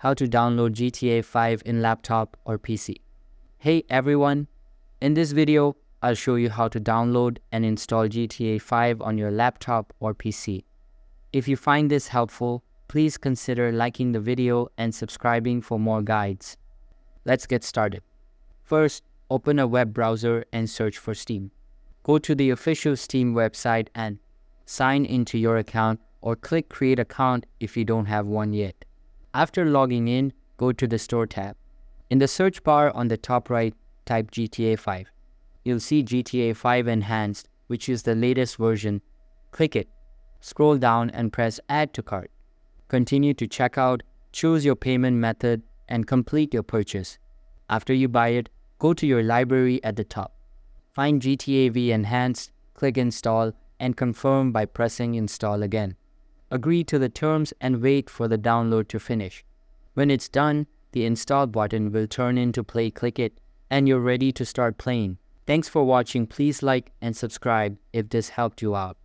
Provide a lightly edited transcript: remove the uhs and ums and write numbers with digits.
how to download GTA 5 in laptop or PC. Hey everyone, in this video, I'll show you how to download and install GTA 5 on your laptop or PC. If you find this helpful, please consider liking the video and subscribing for more guides. Let's get started. First, open a web browser and search for Steam. Go to the official Steam website and sign into your account or click Create Account if you don't have one yet. After logging in, go to the Store tab. In the search bar on the top right, type GTA 5. You'll see GTA 5 Enhanced, which is the latest version. Click it. Scroll down and press Add to Cart. Continue to checkout, choose your payment method, and complete your purchase. After you buy it, go to your library at the top. Find GTA V Enhanced, click Install, and confirm by pressing Install again. Agree to the terms and wait for the download to finish. When it's done, the Install button will turn into Play. Click it, and you're ready to start playing. Thanks for watching. Please like and subscribe if this helped you out.